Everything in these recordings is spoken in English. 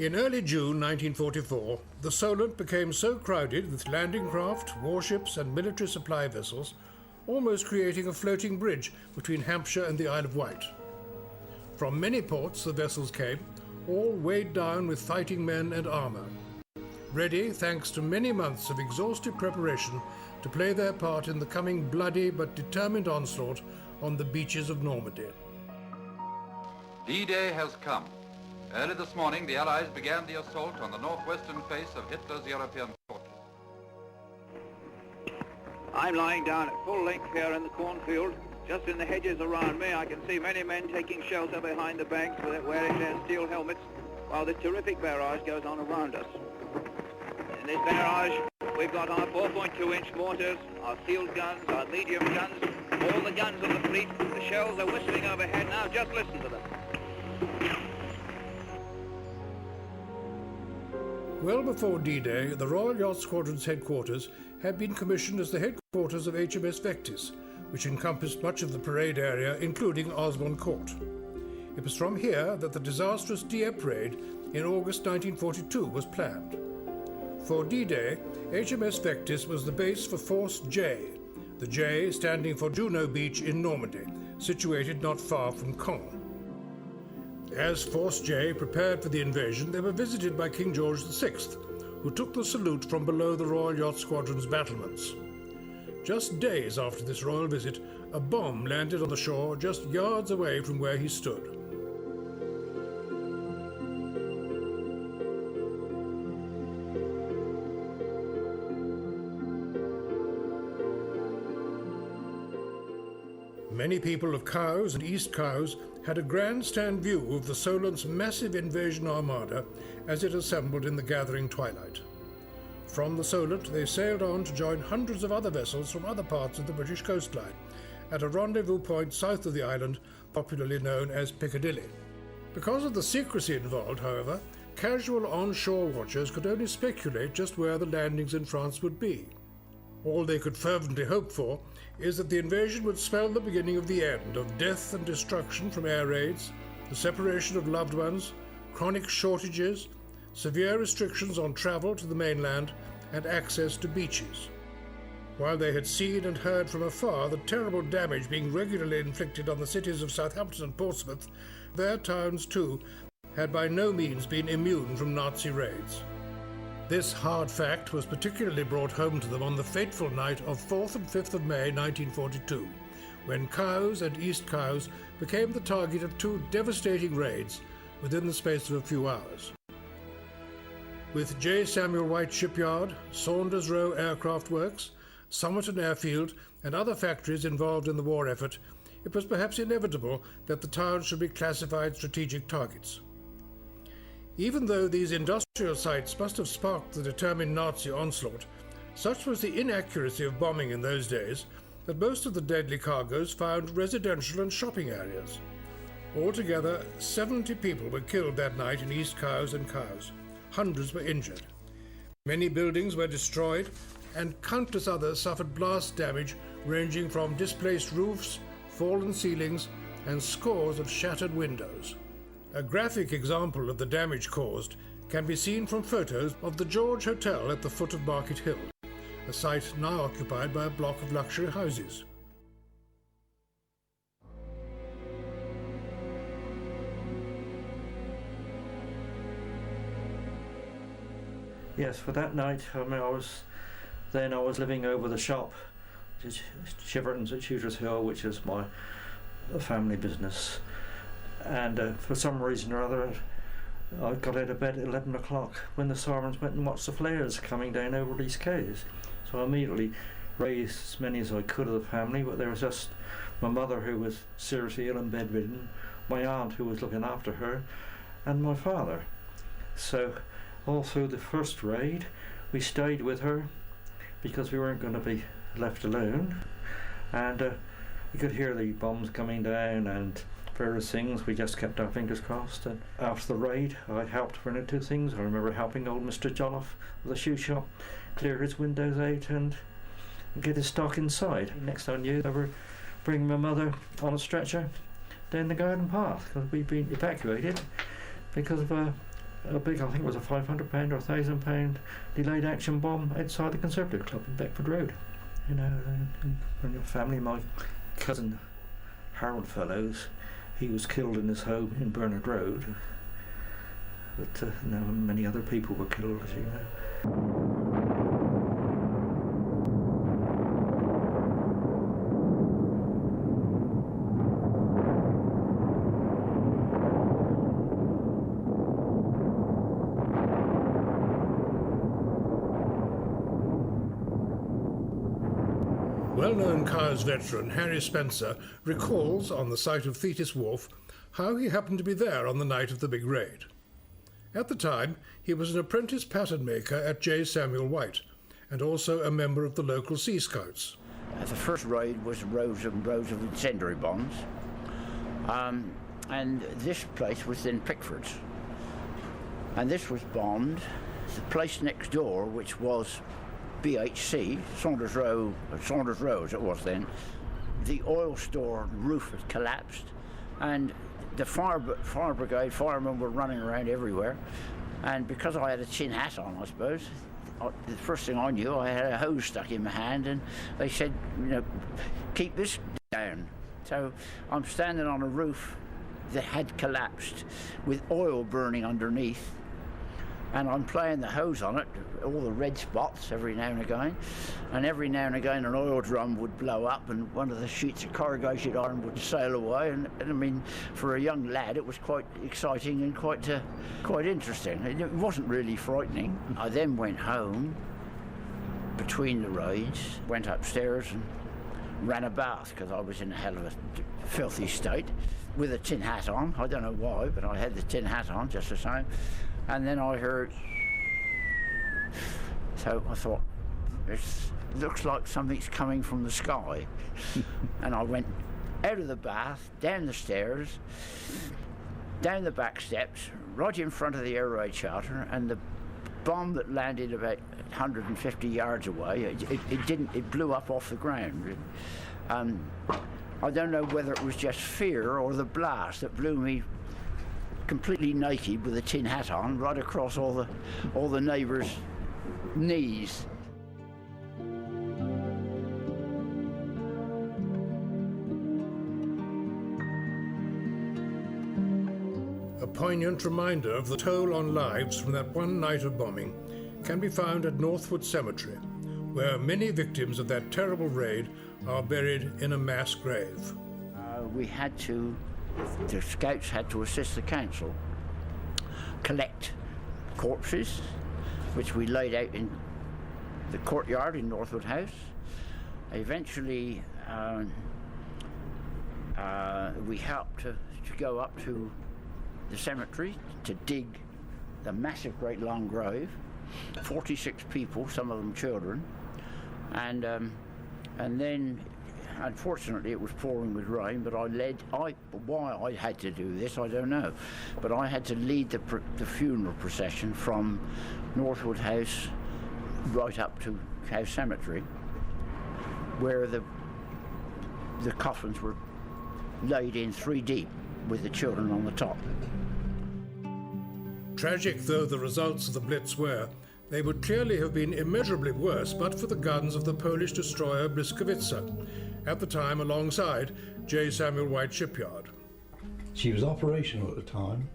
In early June 1944, the Solent became so crowded with landing craft, warships and military supply vessels, almost creating a floating bridge between Hampshire and the Isle of Wight. From many ports the vessels came, all weighed down with fighting men and armour, ready, thanks to many months of exhaustive preparation, to play their part in the coming bloody but determined onslaught on the beaches of Normandy. D-Day has come. Early this morning, the Allies began the assault on the northwestern face of Hitler's European fortress. I'm lying down at full length here in the cornfield. Just in the hedges around me, I can see many men taking shelter behind the banks wearing their steel helmets, while the terrific barrage goes on around us. In this barrage, we've got our 4.2-inch mortars, our field guns, our medium guns, all the guns of the fleet. The shells are whistling overhead now. Just listen to them. Well before D-Day, the Royal Yacht Squadron's headquarters had been commissioned as the headquarters of HMS Vectis, which encompassed much of the parade area, including Osborne Court. It was from here that the disastrous Dieppe raid in August 1942 was planned. For D-Day, HMS Vectis was the base for Force J, the J standing for Juno Beach in Normandy, situated not far from Caen. As Force J prepared for the invasion, they were visited by King George VI, who took the salute from below the Royal Yacht Squadron's battlements. Just days after this royal visit, a bomb landed on the shore just yards away from where he stood. Many people of Cowes and East Cowes had a grandstand view of the Solent's massive invasion armada as it assembled in the gathering twilight. From the Solent they sailed on to join hundreds of other vessels from other parts of the British coastline at a rendezvous point south of the island, popularly known as Piccadilly. Because of the secrecy involved, however, casual on-shore watchers could only speculate just where the landings in France would be. All they could fervently hope for is that the invasion would spell the beginning of the end of death and destruction from air raids, the separation of loved ones, chronic shortages, severe restrictions on travel to the mainland, and access to beaches. While they had seen and heard from afar the terrible damage being regularly inflicted on the cities of Southampton and Portsmouth, their towns too had by no means been immune from Nazi raids. This hard fact was particularly brought home to them on the fateful night of 4th and 5th of May 1942, when Cowes and East Cowes became the target of two devastating raids within the space of a few hours. With J. Samuel White Shipyard, Saunders Row Aircraft Works, Somerton Airfield and other factories involved in the war effort, it was perhaps inevitable that the towns should be classified strategic targets. Even though these industrial sites must have sparked the determined Nazi onslaught, such was the inaccuracy of bombing in those days that most of the deadly cargoes found residential and shopping areas. Altogether, 70 people were killed that night in East Cowes and Cowes. Hundreds were injured. Many buildings were destroyed, and countless others suffered blast damage ranging from displaced roofs, fallen ceilings, and scores of shattered windows. A graphic example of the damage caused can be seen from photos of the George Hotel at the foot of Market Hill, a site now occupied by a block of luxury houses. Yes, for that night, I was living over the shop, Chiverton's at Shooters Hill, which is my family business. And for some reason or other, I got out of bed at 11 o'clock when the sirens went and watched the flares coming down over East Cowes. So I immediately raised as many as I could of the family, but there was just my mother, who was seriously ill and bedridden, my aunt, who was looking after her, and my father. So all through the first raid, we stayed with her because we weren't going to be left alone. And you could hear the bombs coming down and various things. We just kept our fingers crossed. And after the raid, I helped one or two things. I remember helping old Mr. Jolliffe of the shoe shop clear his windows out and get his stock inside. Next I knew, they were bringing my mother on a stretcher down the garden path because we'd been evacuated because of a a big, I think it was a £500 or £1,000 delayed action bomb outside the Conservative Club in Beckford Road. You know, and your family, my cousin Harold Fellows, he was killed in his home in Bernard Road. But many other people were killed, as you know. Well-known Cowes veteran Harry Spencer recalls, on the site of Thetis Wharf, how he happened to be there on the night of the big raid. At the time, he was an apprentice pattern maker at J. Samuel White, and also a member of the local Sea Scouts. The first raid was rows and rows of incendiary bombs, and this place was in Pickford's. And this was bombed. The place next door, which was BHC, Saunders Row as it was then, the oil store roof had collapsed, and the fire brigade firemen were running around everywhere. And because I had a tin hat on, I suppose, the first thing I knew, I had a hose stuck in my hand, and they said, you know, keep this down. So I'm standing on a roof that had collapsed with oil burning underneath, and I'm playing the hose on it, all the red spots every now and again, and every now and again an oil drum would blow up and one of the sheets of corrugated iron would sail away, and I mean, for a young lad it was quite exciting and quite interesting. It wasn't really frightening. I then went home between the raids, went upstairs and ran a bath because I was in a hell of a filthy state with a tin hat on. I don't know why, but I had the tin hat on just the same. And then I heard, so I thought, it looks like something's coming from the sky. And I went out of the bath, down the stairs, down the back steps, right in front of the air raid charter, and the bomb that landed about 150 yards away, it blew up off the ground. I don't know whether it was just fear or the blast that blew me completely naked with a tin hat on right across all the neighbours' knees. A poignant reminder of the toll on lives from that one night of bombing can be found at Northwood Cemetery, where many victims of that terrible raid are buried in a mass grave. The Scouts had to assist the council collect corpses, which we laid out in the courtyard in Northwood House. Eventually, we helped to go up to the cemetery to dig the massive, great long grave. 46 people, some of them children, and then. Unfortunately, it was pouring with rain, but why I had to do this, I don't know. But I had to lead the funeral procession from Northwood House right up to House Cemetery, where the coffins were laid in 3 deep with the children on the top. Tragic though the results of the Blitz were, they would clearly have been immeasurably worse but for the guns of the Polish destroyer Blyskawica, at the time alongside J. Samuel White shipyard. She was operational at the time.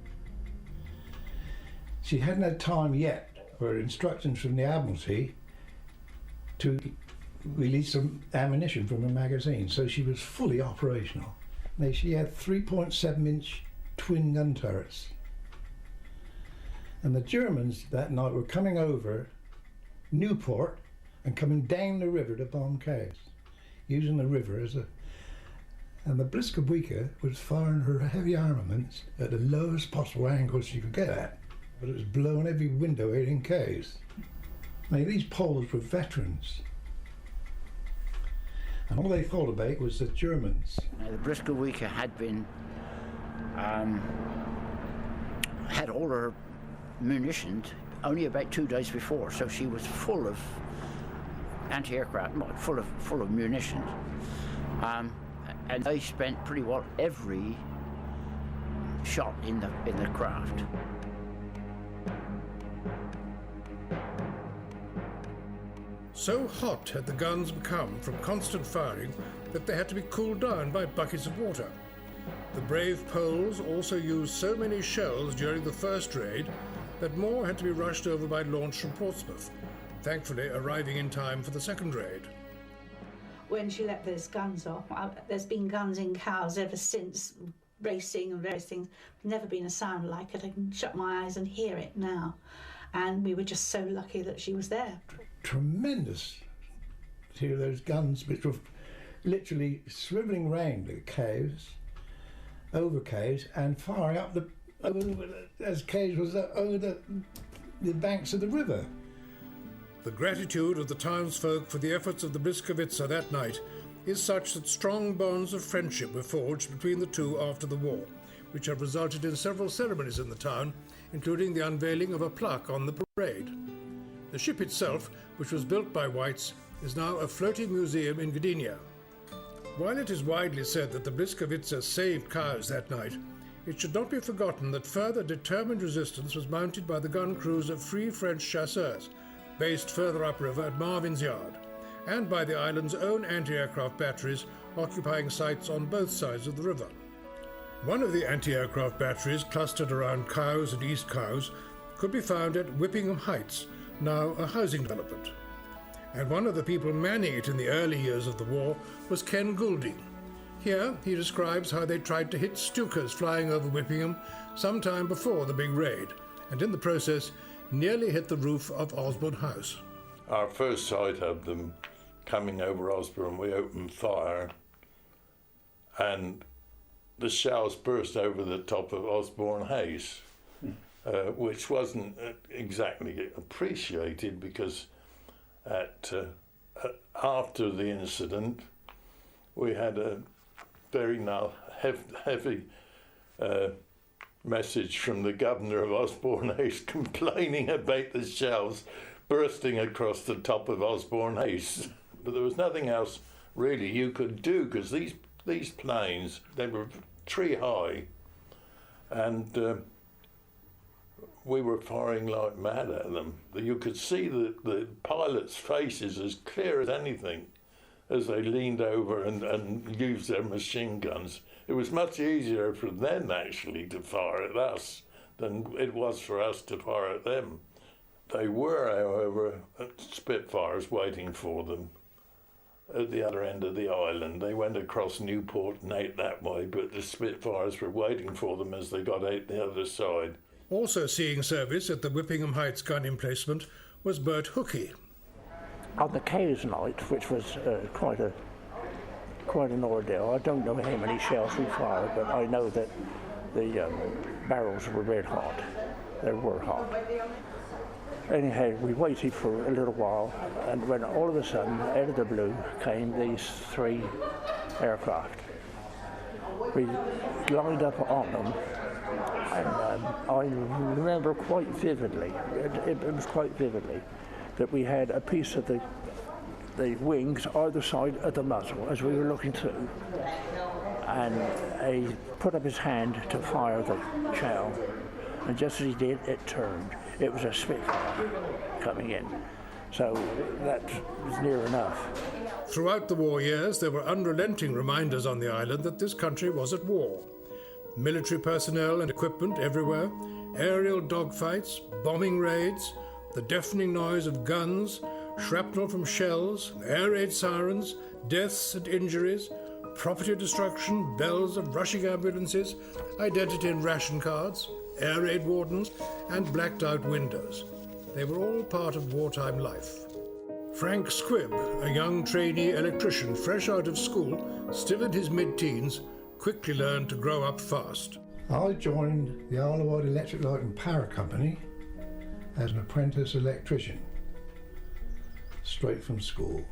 She hadn't had time yet, or instructions from the Admiralty, to release some ammunition from a magazine, so she was fully operational. Now, she had 3.7-inch twin gun turrets. And the Germans that night were coming over Newport and coming down the river to bomb Cowes, using the river as a... And the Blyskawica was firing her heavy armaments at the lowest possible angle she could get at, but it was blowing every window out in Cowes. Now, these Poles were veterans, and all they thought about was the Germans. Now, the Blyskawica had been... had all her munitions only about 2 days before, so she was full of anti-aircraft, full of munitions, and they spent pretty well every shot in the craft. So hot had the guns become from constant firing that they had to be cooled down by buckets of water. The brave Poles also used so many shells during the first raid that more had to be rushed over by launch from Portsmouth, thankfully arriving in time for the second raid. When she let those guns off, there's been guns in Cowes ever since, racing and various things. Never been a sound like it. I can shut my eyes and hear it now. And we were just so lucky that she was there. Tremendous to hear those guns, which were literally swivelling round the Cowes, over Cowes, and firing up as Cowes was over the banks of the river. The gratitude of the townsfolk for the efforts of the Blyskawica that night is such that strong bonds of friendship were forged between the two after the war, which have resulted in several ceremonies in the town, including the unveiling of a plaque on the parade. The ship itself, which was built by Whites, is now a floating museum in Gdynia. While it is widely said that the Blyskawica saved Cowes that night, it should not be forgotten that further determined resistance was mounted by the gun crews of Free French Chaussers, based further upriver at Marvins Yard, and by the island's own anti-aircraft batteries occupying sites on both sides of the river. One of the anti-aircraft batteries clustered around Cowes and East Cowes could be found at Whippingham Heights, now a housing development. And one of the people manning it in the early years of the war was Ken Goulding. Here he describes how they tried to hit Stukas flying over Whippingham sometime before the big raid, and in the process nearly hit the roof of Osborne House. Our first sight of them coming over Osborne, we opened fire, and the shells burst over the top of Osborne House, which wasn't exactly appreciated because after the incident we had a very heavy message from the governor of Osborne House complaining about the shells bursting across the top of Osborne House. But there was nothing else really you could do because these planes, they were tree high, and we were firing like mad at them. You could see the pilots' faces as clear as anything as they leaned over and used their machine guns. It was much easier for them actually to fire at us than it was for us to fire at them. They were, however, Spitfires waiting for them at the other end of the island. They went across Newport and out that way, but the Spitfires were waiting for them as they got out the other side. Also seeing service at the Whippingham Heights gun emplacement was Bert Hookey. On the Cowes night, which was quite an ordeal, I don't know how many shells we fired, but I know that the barrels were red hot. They were hot. Anyhow, we waited for a little while, and when all of a sudden, out of the blue, came these three aircraft. We lined up on them, and I remember quite vividly, it was quite vividly, that we had a piece of the wings either side of the muzzle as we were looking through, and he put up his hand to fire the shell, and just as he did, it turned. It was a Spitfire coming in, so that was near enough. Throughout the war years, there were unrelenting reminders on the island that this country was at war. Military personnel and equipment everywhere, aerial dogfights, bombing raids, the deafening noise of guns, shrapnel from shells, air raid sirens, deaths and injuries, property destruction, bells of rushing ambulances, identity and ration cards, air raid wardens, and blacked out windows. They were all part of wartime life. Frank Squibb, a young trainee electrician fresh out of school, still in his mid-teens, quickly learned to grow up fast. I joined the Isle of Wight Electric Light and Power Company as an apprentice electrician, straight from school.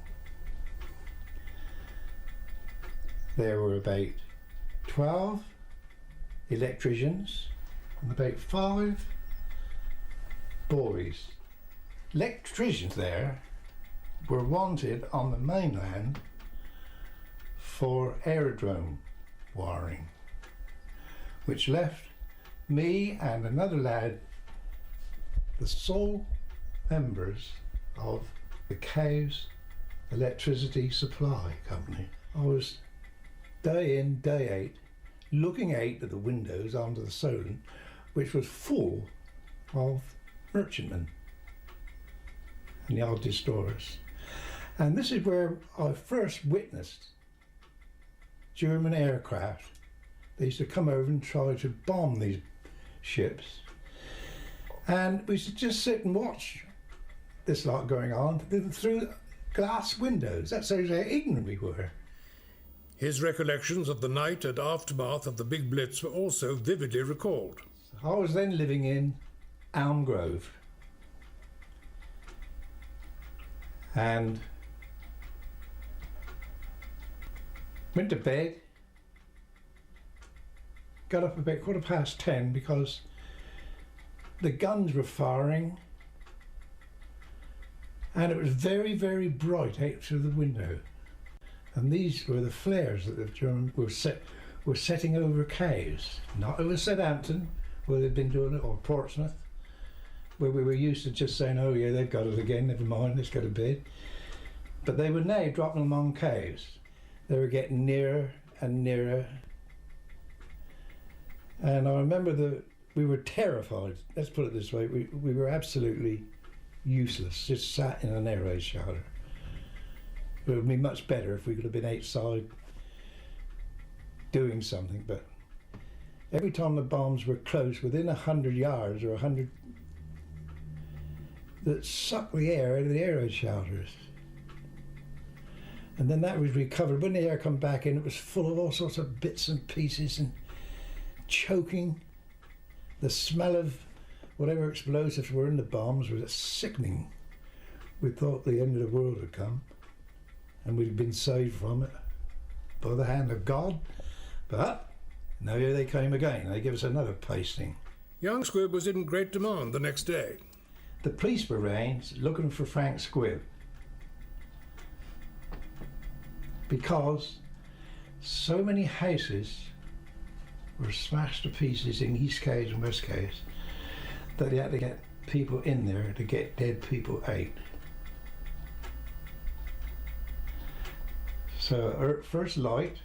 There were about 12 electricians and about 5 boys. Electricians there were wanted on the mainland for aerodrome wiring, which left me and another lad the sole members of the Cowes Electricity Supply Company. I was day in, day out, looking out of the windows onto the Solent, which was full of merchantmen and the odd destroyers. And this is where I first witnessed German aircraft. They used to come over and try to bomb these ships. And we used to just sit and watch this lot going on through glass windows. That's how ignorant we were. His recollections of the night and aftermath of the big Blitz were also vividly recalled. I was then living in Elm Grove. And went to bed, got up about 10:15 because the guns were firing and it was very, very bright out through the window. And these were the flares that the Germans were setting over Cowes, not over Southampton, where they'd been doing it, or Portsmouth, where we were used to just saying, oh yeah, they've got it again, never mind, let's go to bed. But they were now dropping them on Cowes. They were getting nearer and nearer. And I remember we were terrified, let's put it this way, we were absolutely useless, just sat in an air raid shelter. It would be much better if we could have been outside doing something, but every time the bombs were close, within 100 yards or 100, that sucked the air out of the air raid shelters. And then that was recovered. When the air come back in, it was full of all sorts of bits and pieces and choking. The smell of whatever explosives were in the bombs was sickening. We thought the end of the world had come and we'd been saved from it by the hand of God. But now here they came again. They give us another pasting. Young Squibb was in great demand the next day. The police were round looking for Frank Squibb because so many houses were smashed to pieces in East Cowes and West Cowes that they had to get people in there to get dead people out. So at first light,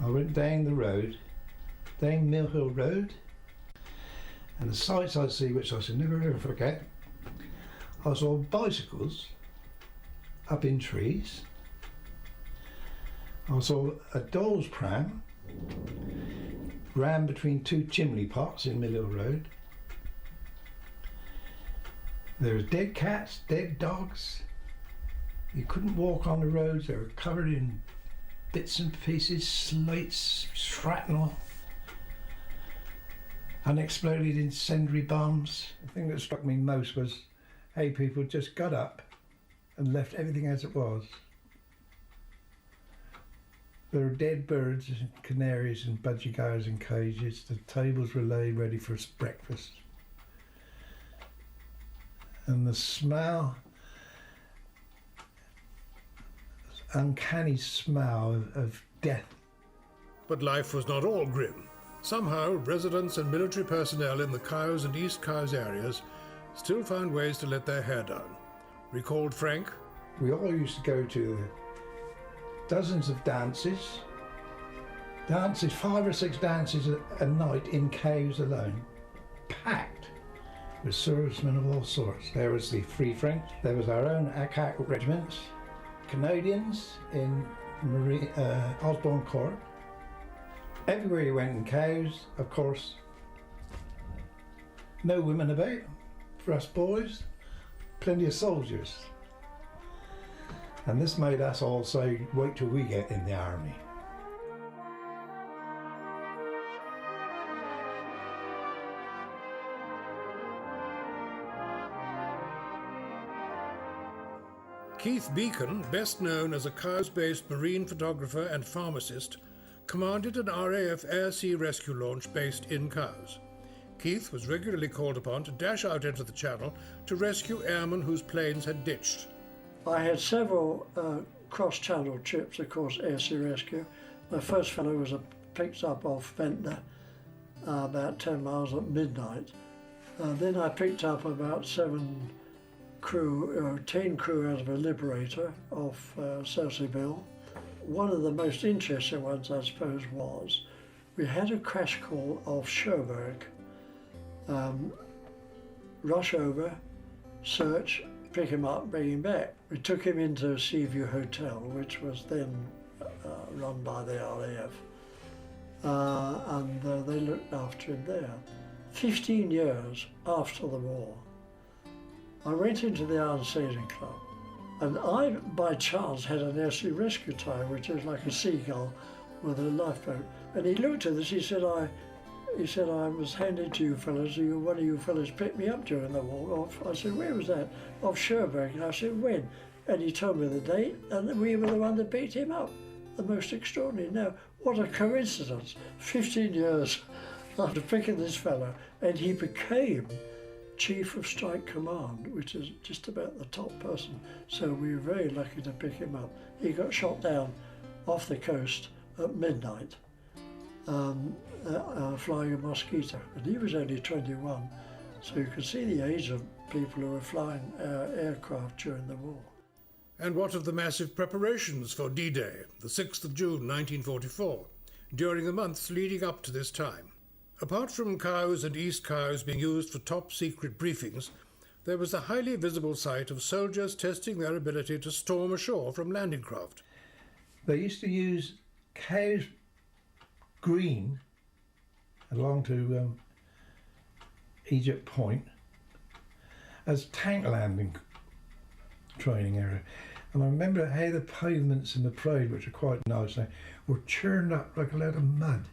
I went down the road, down Mill Hill Road, and the sights I see, which I shall never ever forget, I saw bicycles up in trees. I saw a doll's pram ran between two chimney pots in Mill Hill Road. There were dead cats, dead dogs. You couldn't walk on the roads. They were covered in bits and pieces, slates, shrapnel, unexploded incendiary bombs. The thing that struck me most was how people just got up and left everything as it was. There were dead birds and canaries and budgerigars in cages. The tables were laid ready for breakfast. And the smell, uncanny smell of death. But life was not all grim. Somehow, residents and military personnel in the Cowes and East Cowes areas still found ways to let their hair down. Recalled Frank, we all used to go to dozens of dances, 5 or 6 dances a night in Cowes alone, packed with servicemen of all sorts. There was the Free French, there was our own ACAC regiments, Canadians in Osborne Court. Everywhere you went in Cowes, of course, no women about for us boys, plenty of soldiers. And this made us all say, wait till we get in the army. Keith Beacon, best known as a Cowes-based marine photographer and pharmacist, commanded an RAF air-sea rescue launch based in Cowes. Keith was regularly called upon to dash out into the Channel to rescue airmen whose planes had ditched. I had several cross-channel trips, of course, air-sea rescue. My first fellow was picked up off Ventnor about 10 miles at midnight, Then I picked up about 10 crew out of a Liberator off Selseybill. One of the most interesting ones, I suppose, was we had a crash call off Cherbourg. Rush over, search, pick him up, bring him back. We took him into Seaview Hotel, which was then run by the RAF, and they looked after him there. 15 years after the war, I went into the Iron Sailing Club, and I, by chance, had an air-sea rescue tie, which is like a seagull with a lifeboat. And he looked at us, he said, I was handed to you fellas, one of you fellas picked me up during the war. I said, where was that? Off Cherbourg. And I said, when? And he told me the date, and we were the one that picked him up. The most extraordinary. Now, what a coincidence. 15 years after picking this fellow, and he became Chief of Strike Command, which is just about the top person. So we were very lucky to pick him up. He got shot down off the coast at midnight, flying a Mosquito, and he was only 21. So you can see the age of people who were flying aircraft during the war. And what of the massive preparations for D-Day, the 6th of June 1944, during the months leading up to this time? Apart from cows and East cows being used for top-secret briefings, there was the highly visible sight of soldiers testing their ability to storm ashore from landing craft. They used to use Cowes Green along to Egypt Point as tank landing training area. And I remember how the pavements in the parade, which are quite nice now, were churned up like a load of mud,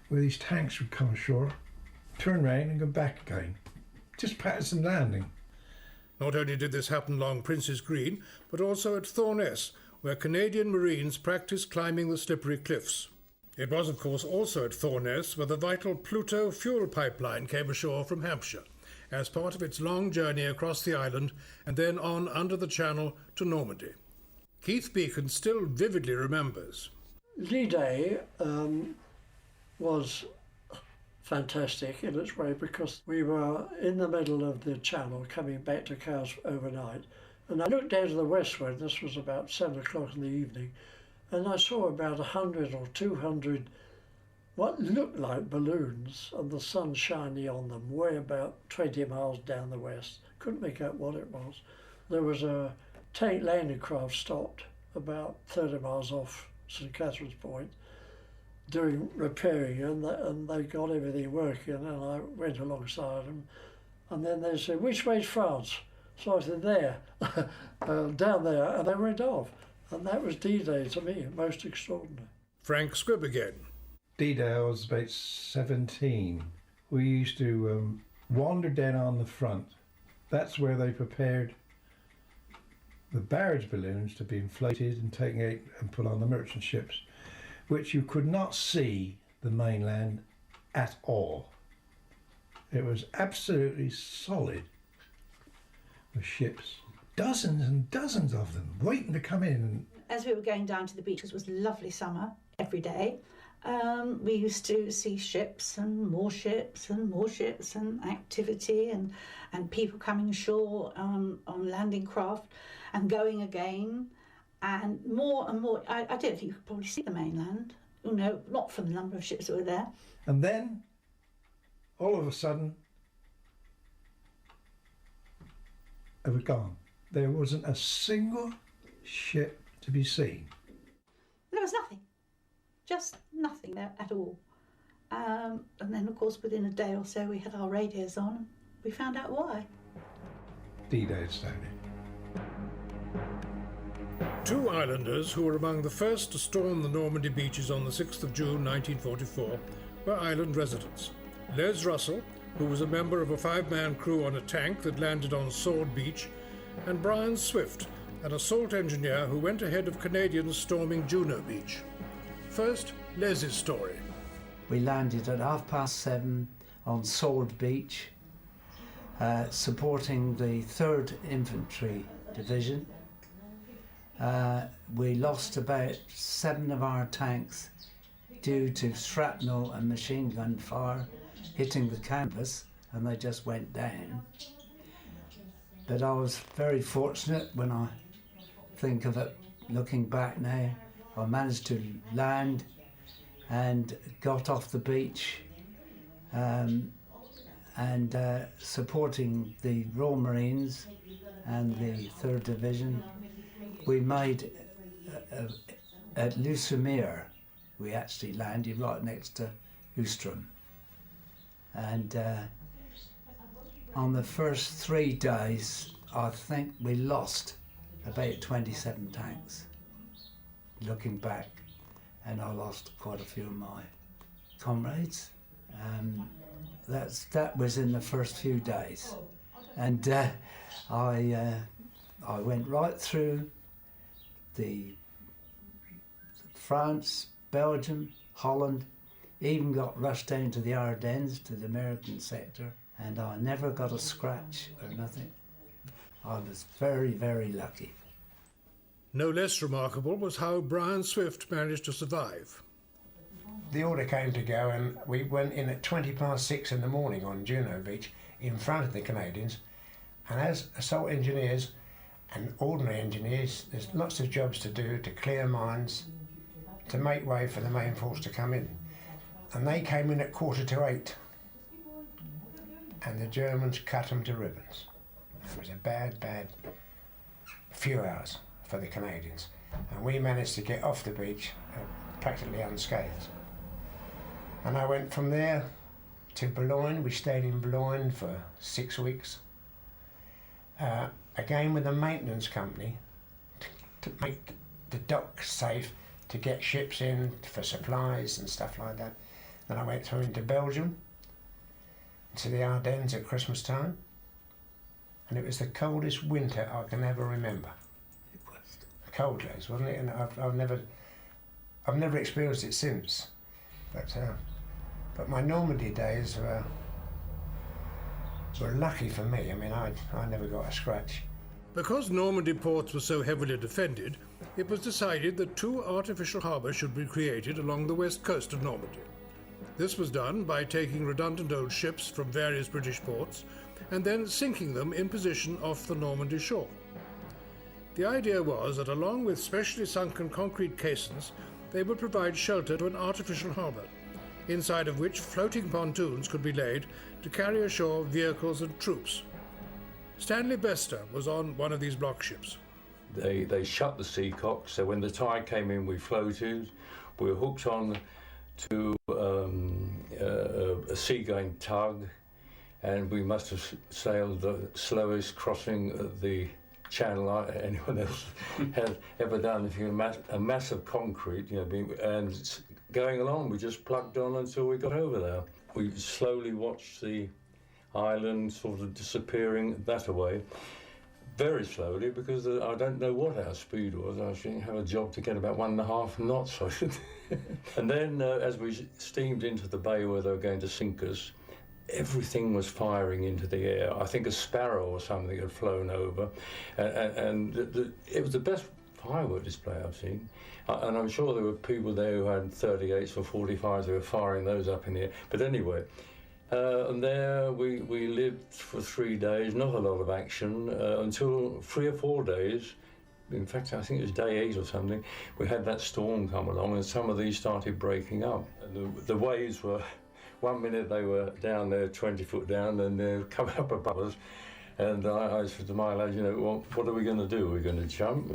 where these tanks would come ashore, turn round and go back again. Just practice and landing. Not only did this happen along Prince's Green, but also at Thorness, where Canadian Marines practiced climbing the slippery cliffs. It was, of course, also at Thorness where the vital Pluto fuel pipeline came ashore from Hampshire, as part of its long journey across the island and then on under the Channel to Normandy. Keith Beacon still vividly remembers. D-Day was fantastic in its way, because we were in the middle of the Channel coming back to Cowes overnight, and I looked down to the westward. This was about 7 o'clock in the evening, and I saw about 100 or 200 what looked like balloons, and the sun shining on them, way about 20 miles down the west. Couldn't make out what it was. There was a tank landing craft stopped about 30 miles off St Catherine's Point, doing repairing, and they got everything working, and I went alongside them, and then they said, which way's France? So I said, there, down there, and they went off. And that was D-Day to me, most extraordinary. Frank Squibb again. D-Day, I was about 17. We used to wander down on the front. That's where they prepared the barrage balloons to be inflated and taken out and put on the merchant ships, which you could not see the mainland at all. It was absolutely solid with ships, dozens and dozens of them, waiting to come in. As we were going down to the beach, it was lovely summer every day. We used to see ships and more ships and more ships and activity and people coming ashore on landing craft and going again, and more and more. I don't think you could probably see the mainland, not from the number of ships that were there. And then, all of a sudden, it was gone. There wasn't a single ship to be seen. There was nothing. Just nothing there at all. And then, of course, within a day or so, we had our radios on. And we found out why. D-Day had started. Two islanders who were among the first to storm the Normandy beaches on the 6th of June 1944 were island residents. Les Russell, who was a member of a 5-man crew on a tank that landed on Sword Beach, and Brian Swift, an assault engineer who went ahead of Canadians storming Juno Beach. First, Les's story. We landed at 7:30 on Sword Beach, supporting the 3rd Infantry Division. We lost about 7 of our tanks due to shrapnel and machine gun fire hitting the canvas and they just went down. But I was very fortunate when I think of it, looking back now. I managed to land and got off the beach and supporting the Royal Marines and the 3rd Division. We made, at Lusumere, we actually landed right next to Ustrom. And on the first 3 days, I think we lost about 27 tanks. Looking back, and I lost quite a few of my comrades. That was in the first few days, and I went right through the France, Belgium, Holland, even got rushed down to the Ardennes, to the American sector, and I never got a scratch or nothing. I was very, very lucky. No less remarkable was how Brian Swift managed to survive. The order came to go, and we went in at 6:20 in the morning on Juno Beach in front of the Canadians, and as assault engineers and ordinary engineers, there's lots of jobs to do, to clear mines, to make way for the main force to come in. And they came in at 7:45, and the Germans cut them to ribbons. It was a bad few hours for the Canadians, and we managed to get off the beach practically unscathed. And I went from there to Boulogne. We stayed in Boulogne for 6 weeks, again with a maintenance company to make the docks safe, to get ships in for supplies and stuff like that. Then I went through into Belgium, to the Ardennes at Christmas time, and it was the coldest winter I can ever remember. It was cold days, wasn't it? And I've never experienced it since. But my Normandy days were lucky for me. I mean, I never got a scratch. Because Normandy ports were so heavily defended, it was decided that 2 artificial harbours should be created along the west coast of Normandy. This was done by taking redundant old ships from various British ports and then sinking them in position off the Normandy shore. The idea was that along with specially sunken concrete caissons, they would provide shelter to an artificial harbour, inside of which floating pontoons could be laid to carry ashore vehicles and troops. Stanley Bester was on one of these block ships. They shut the seacocks, so when the tide came in we floated. We were hooked on to a sea-going tug, and we must have sailed the slowest crossing of the channel anyone else had ever done. If you a mass of concrete, and going along, we just plugged on until we got over there. We slowly watched the island sort of disappearing that way, very slowly, because I don't know what our speed was. I should have a job to get about 1.5 knots. And then as we steamed into the bay where they were going to sink us, everything was firing into the air. I think a sparrow or something had flown over, and it was the best firework display I've seen. And I'm sure there were people there who had 38s or 45s, who were firing those up in the air. But anyway, and there we lived for 3 days, not a lot of action, until 3 or 4 days. In fact, I think it was day 8 or something, we had that storm come along, and some of these started breaking up. And the waves were, 1 minute they were down there 20 foot down, and they're coming up above us. And I said to my lads, what are we going to do? We're going to jump?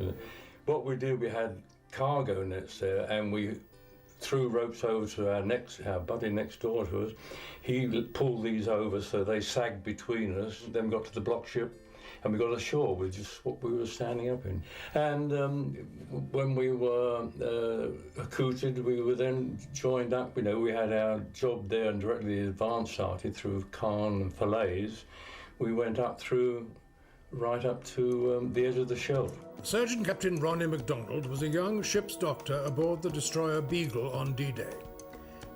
What we did, we had cargo nets there, and we threw ropes over to our buddy next door to us. He pulled these over so they sagged between us. Then we got to the block ship, and we got ashore with just what we were standing up in. And when we were accoutered, we were then joined up. We had our job there, and directly the advance started through Caen and Falaise. We went right up to the edge of the Scheldt. Surgeon Captain Ronnie MacDonald was a young ship's doctor aboard the destroyer Beagle on D-Day.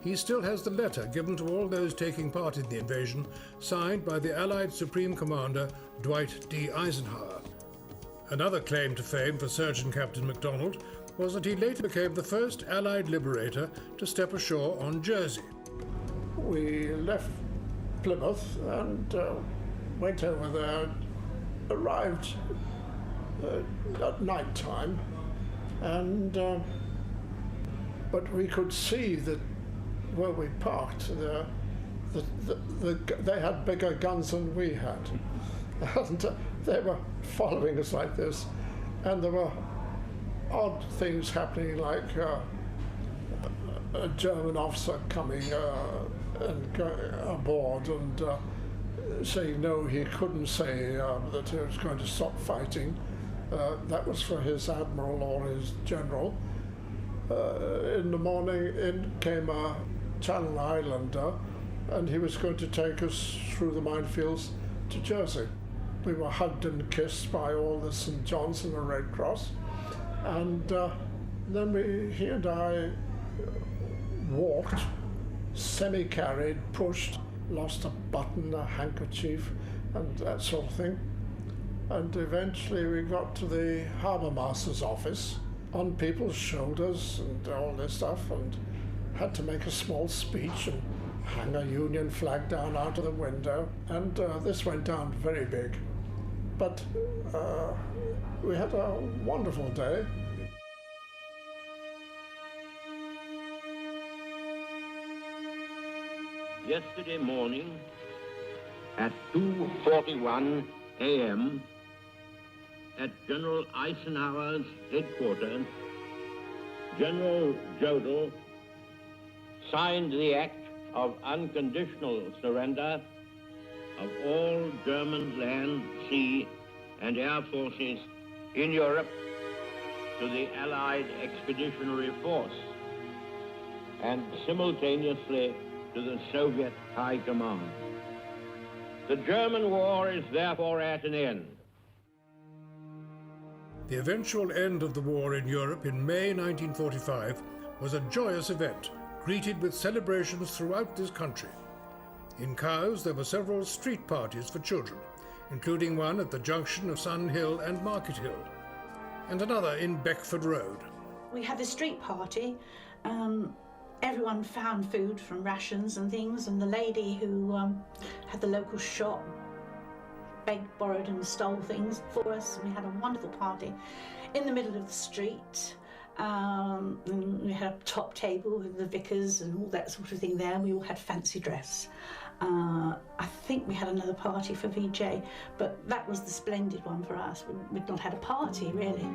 He still has the letter given to all those taking part in the invasion, signed by the Allied Supreme Commander Dwight D. Eisenhower. Another claim to fame for Surgeon Captain MacDonald was that he later became the first Allied liberator to step ashore on Jersey. We left Plymouth and went over there, arrived at night time, and but we could see that where we parked they had bigger guns than we had, and they were following us like this, and there were odd things happening, like a German officer coming and going aboard and saying no, he couldn't say that he was going to stop fighting. That was for his admiral or his general. In the morning in came a Channel Islander, and he was going to take us through the minefields to Jersey. We were hugged and kissed by all the St. John's and the Red Cross, and then he and I walked, semi-carried, pushed, lost a button, a handkerchief, and that sort of thing. And eventually we got to the harbour master's office, on people's shoulders and all this stuff, and had to make a small speech and hang a Union flag down out of the window, and this went down very big. But we had a wonderful day. Yesterday morning at 2:41 a.m. at General Eisenhower's headquarters, General Jodl signed the act of unconditional surrender of all German land, sea, and air forces in Europe to the Allied Expeditionary Force, and simultaneously to the Soviet High Command. The German war is therefore at an end. The eventual end of the war in Europe in May 1945 was a joyous event, greeted with celebrations throughout this country. In Cowes there were several street parties for children, including one at the junction of Sun Hill and Market Hill, and another in Beckford Road. We had a street party. Everyone found food from rations and things, and the lady who had the local shop begged, borrowed and stole things for us. We had a wonderful party in the middle of the street. And we had a top table with the vicars and all that sort of thing there, and we all had fancy dress. I think we had another party for VJ, but that was the splendid one for us. We'd not had a party, really.